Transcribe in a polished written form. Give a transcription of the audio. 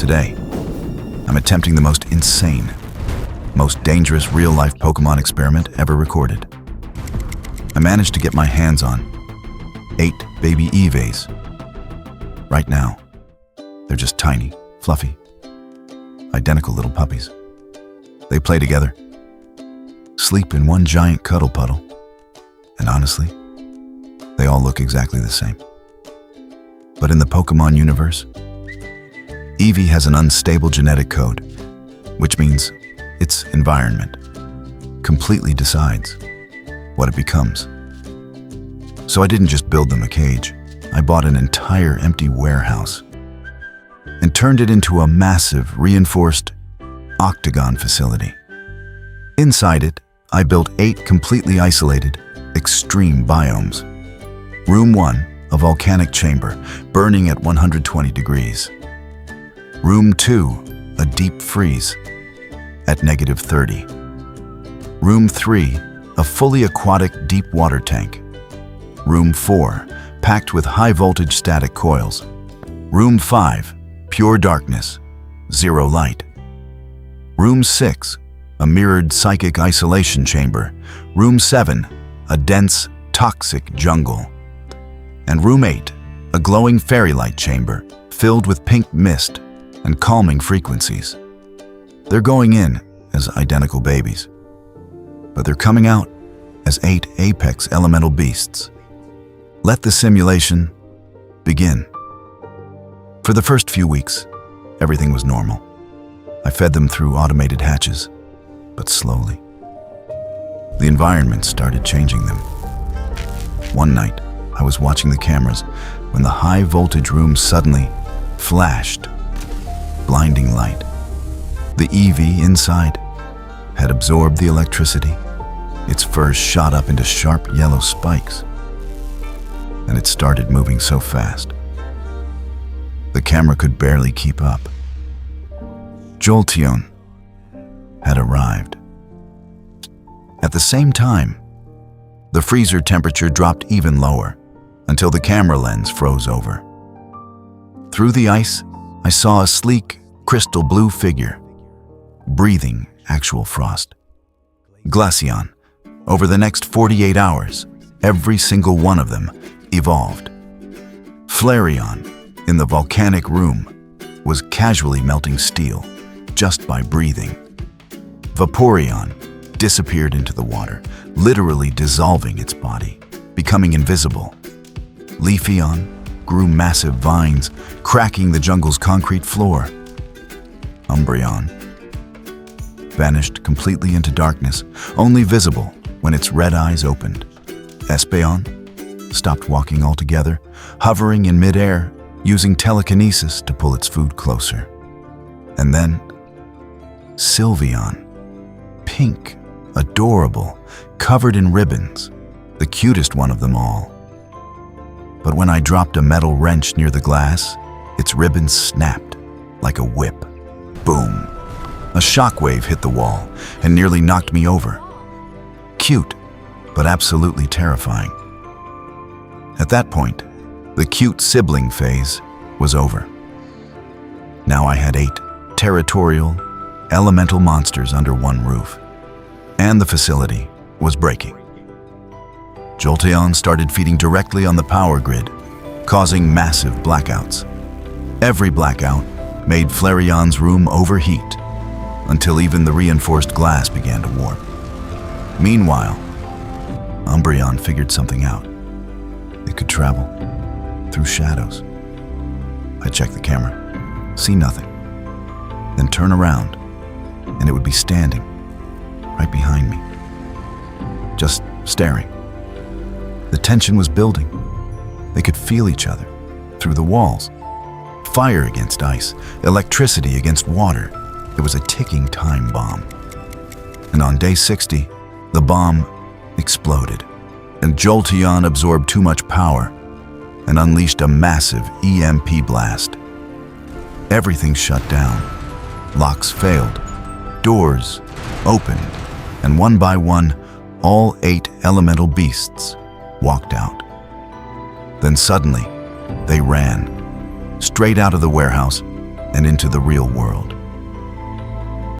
Today, I'm attempting the most insane, most dangerous real-life Pokémon experiment ever recorded. I managed to get my hands on 8 baby Eevees. Right now, they're just tiny, fluffy, identical little puppies. They play together, sleep in one giant cuddle puddle, and honestly, they all look exactly the same. But in the Pokémon universe, Eevee has an unstable genetic code, which means its environment completely decides what it becomes. So I didn't just build them a cage. I bought an entire empty warehouse and turned it into a massive, reinforced Octagon facility. Inside it, I built 8 completely isolated, extreme biomes. Room 1, a volcanic chamber, burning at 120 degrees. Room 2, a deep freeze, at -30. Room 3, a fully aquatic deep water tank. Room 4, packed with high-voltage static coils. Room 5, pure darkness, zero light. Room 6, a mirrored psychic isolation chamber. Room 7, a dense, toxic jungle. And Room 8, a glowing fairy light chamber filled with pink mist and calming frequencies. They're going in as identical babies, but they're coming out as 8 apex elemental beasts. Let the simulation begin. For the first few weeks, everything was normal. I fed them through automated hatches, but slowly. The environment started changing them. One night, I was watching the cameras when the high-voltage room suddenly flashed blinding light. The Eevee inside had absorbed the electricity. Its fur shot up into sharp yellow spikes, and it started moving so fast the camera could barely keep up. Jolteon had arrived. At the same time, the freezer temperature dropped even lower until the camera lens froze over. Through the ice, I saw a sleek, crystal blue figure, breathing actual frost. Glaceon. Over the next 48 hours, every single one of them evolved. Flareon, in the volcanic room, was casually melting steel just by breathing. Vaporeon disappeared into the water, literally dissolving its body, becoming invisible. Leafeon grew massive vines, cracking the jungle's concrete floor. Umbreon vanished completely into darkness, only visible when its red eyes opened. Espeon stopped walking altogether, hovering in midair, using telekinesis to pull its food closer. And then Sylveon, pink, adorable, covered in ribbons, the cutest one of them all. But when I dropped a metal wrench near the glass, its ribbons snapped like a whip. Boom! A shockwave hit the wall and nearly knocked me over. Cute, but absolutely terrifying. At that point, the cute sibling phase was over. Now I had 8 territorial, elemental monsters under one roof, and the facility was breaking. Jolteon started feeding directly on the power grid, causing massive blackouts. Every blackout made Flareon's room overheat, until even the reinforced glass began to warp. Meanwhile, Umbreon figured something out. It could travel through shadows. I checked the camera, see nothing, then turn around, and it would be standing right behind me, just staring. The tension was building. They could feel each other through the walls. Fire against ice, electricity against water. It was a ticking time bomb. And on day 60, the bomb exploded, and Jolteon absorbed too much power and unleashed a massive EMP blast. Everything shut down. Locks failed. Doors opened, and one by one, all 8 elemental beasts walked out. Then suddenly, they ran, straight out of the warehouse, and into the real world.